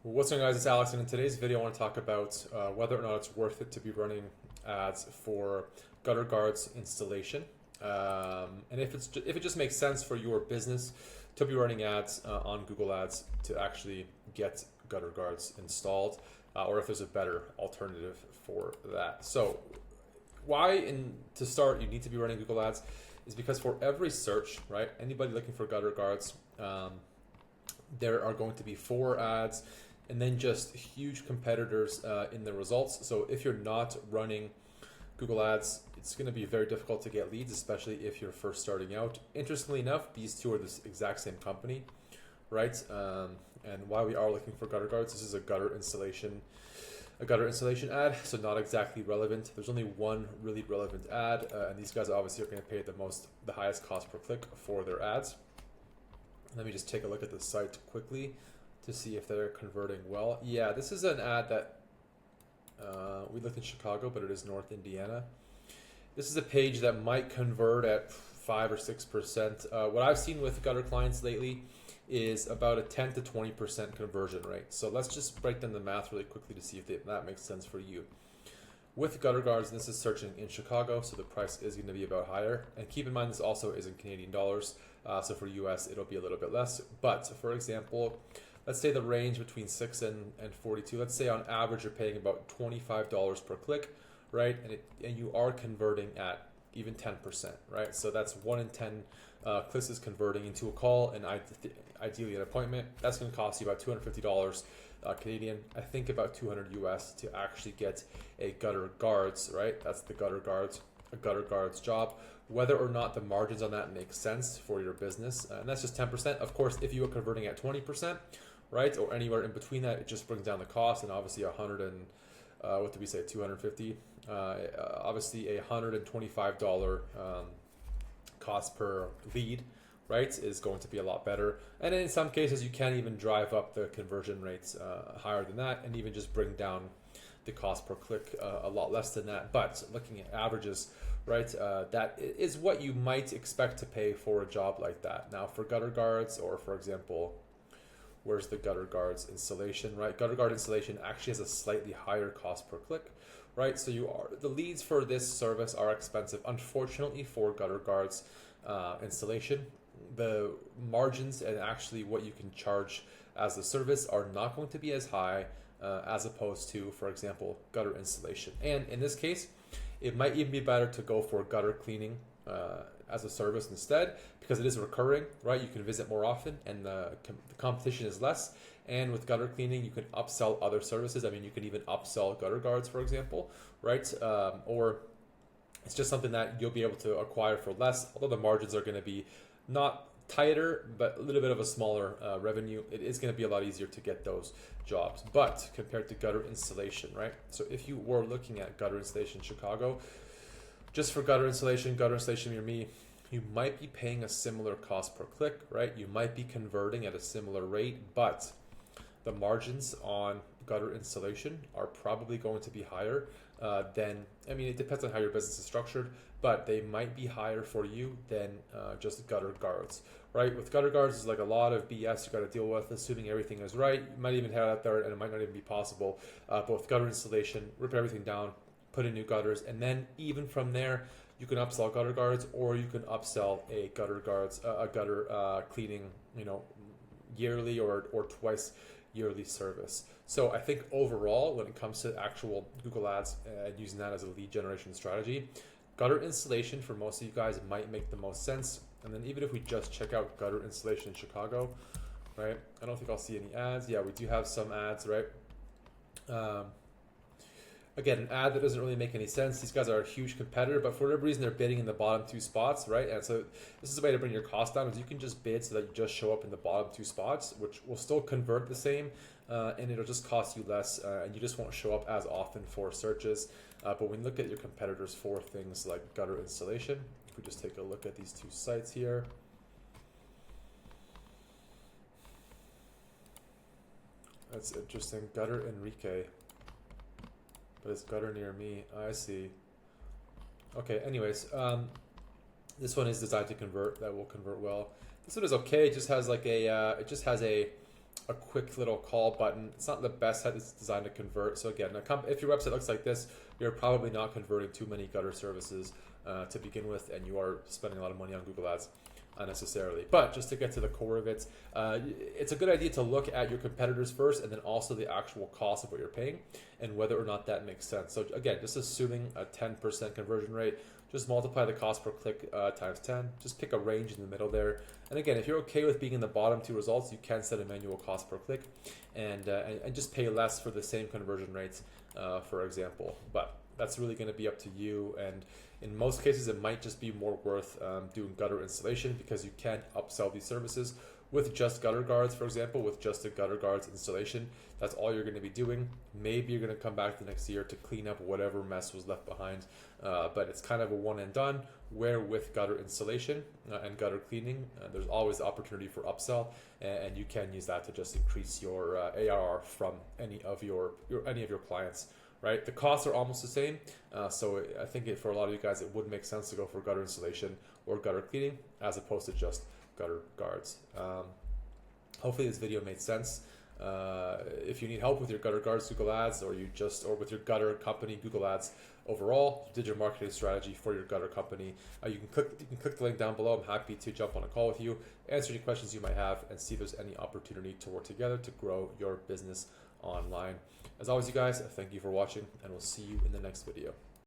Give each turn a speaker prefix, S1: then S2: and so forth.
S1: What's going on, guys? It's Alex, and in today's video I want to talk about whether or not it's worth it to be running ads for gutter guards installation, and if it just makes sense for your business to be running ads on Google Ads to actually get gutter guards installed, or if there's a better alternative for that. So, to start you need to be running Google Ads is because for every search, right? Anybody looking for gutter guards, there are going to be 4 ads and then just huge competitors in the results. So if you're not running Google Ads, it's going to be very difficult to get leads, especially if you're first starting out. Interestingly enough, these two are the exact same company, right? And while we are looking for gutter guards, this is a gutter installation ad, so not exactly relevant. There's only one really relevant ad, and these guys obviously are going to pay the highest cost per click for their ads. Let me just take a look at the site quickly to see if they're converting well. Yeah, this is an ad that we looked in Chicago, but it is North Indiana. This is a page that might convert at 5 or 6%. What I've seen with gutter clients lately is about a 10 to 20% conversion rate. So let's just break down the math really quickly to see if that makes sense for you. With gutter guards, this is searching in Chicago, so the price is going to be about higher. And keep in mind, this also is in Canadian dollars. So for US, it'll be a little bit less. But for example, let's say the range between 6 and 42. Let's say on average, you're paying about $25 per click, right? And you are converting at even 10%, right? So that's 1 in 10 clicks is converting into a call, and ideally an appointment. That's going to cost you about $250 Canadian. I think about 200 US to actually get a gutter guards, right? That's a gutter guards job. Whether or not the margins on that make sense for your business, and that's just 10%. Of course, if you are converting at 20%, right, or anywhere in between that, it just brings down the cost. And obviously, 100 and what did we say, 250? Obviously, a $125 cost per lead, right, is going to be a lot better. And in some cases, you can even drive up the conversion rates higher than that, and even just bring down the cost per click a lot less than that. But looking at averages, right, that is what you might expect to pay for a job like that. Now, for gutter guards, or for example, where's the gutter guards installation, right? Gutter guard installation actually has a slightly higher cost per click, right? So the leads for this service are expensive. Unfortunately, for gutter guards installation, the margins and actually what you can charge as the service are not going to be as high as opposed to, for example, gutter installation. And in this case, it might even be better to go for gutter cleaning as a service instead, because it is recurring, right? You can visit more often, and the competition is less. And with gutter cleaning, you can upsell other services. I mean, you can even upsell gutter guards, for example, right? Or it's just something that you'll be able to acquire for less, although the margins are going to be not tighter, but a little bit of a smaller revenue. It is going to be a lot easier to get those jobs. But compared to gutter installation, right? So if you were looking at gutter installation in Chicago, just for gutter installation near me, you might be paying a similar cost per click, right? You might be converting at a similar rate, but the margins on gutter installation are probably going to be higher it depends on how your business is structured, but they might be higher for you than just gutter guards, right? With gutter guards, there's like a lot of BS you got to deal with, assuming everything is right. You might even have that there, and it might not even be possible. Both gutter installation, rip everything down, put in new gutters, and then even from there, you can upsell gutter guards, or you can upsell a gutter cleaning, yearly or twice yearly service. So I think overall, when it comes to actual Google Ads and using that as a lead generation strategy, gutter installation for most of you guys might make the most sense. And then even if we just check out gutter installation in Chicago, right? I don't think I'll see any ads. Yeah, we do have some ads, right? Again, an ad that doesn't really make any sense. These guys are a huge competitor, but for whatever reason, they're bidding in the bottom 2 spots, right? And so this is a way to bring your cost down, is you can just bid so that you just show up in the bottom 2 spots, which will still convert the same, and it'll just cost you less, and you just won't show up as often for searches. But when you look at your competitors for things like gutter installation, if we just take a look at these 2 sites here, that's interesting. Gutter Enrique. But it's gutter near me. I see. Okay, anyways, this one is designed to convert. That will convert well. This one is okay. It just has like a a quick little call button. It's not the best that it's designed to convert. So again, if your website looks like this, you're probably not converting too many gutter services to begin with, and you are spending a lot of money on Google Ads unnecessarily. But just to get to the core of it, it's a good idea to look at your competitors first, and then also the actual cost of what you're paying and whether or not that makes sense. So again, just assuming a 10% conversion rate, just multiply the cost per click times 10. Just pick a range in the middle there. And again, if you're okay with being in the bottom two results, you can set a manual cost per click and just pay less for the same conversion rates, for example. But that's really going to be up to you. And in most cases, it might just be more worth doing gutter installation, because you can upsell these services with just gutter guards, for example, with just a gutter guards installation. That's all you're going to be doing. Maybe you're going to come back the next year to clean up whatever mess was left behind, but it's kind of a one and done, where with gutter installation and gutter cleaning, there's always the opportunity for upsell, and you can use that to just increase your ARR from any of your clients. Right, the costs are almost the same, so I think for a lot of you guys, it would make sense to go for gutter installation or gutter cleaning as opposed to just gutter guards. Hopefully this video made sense. If you need help with your gutter guards Google Ads, or with your gutter company Google Ads overall, digital marketing strategy for your gutter company, you can click the link down below. I'm happy to jump on a call with you, answer any questions you might have, and see if there's any opportunity to work together to grow your business online. As always, you guys, thank you for watching, and we'll see you in the next video.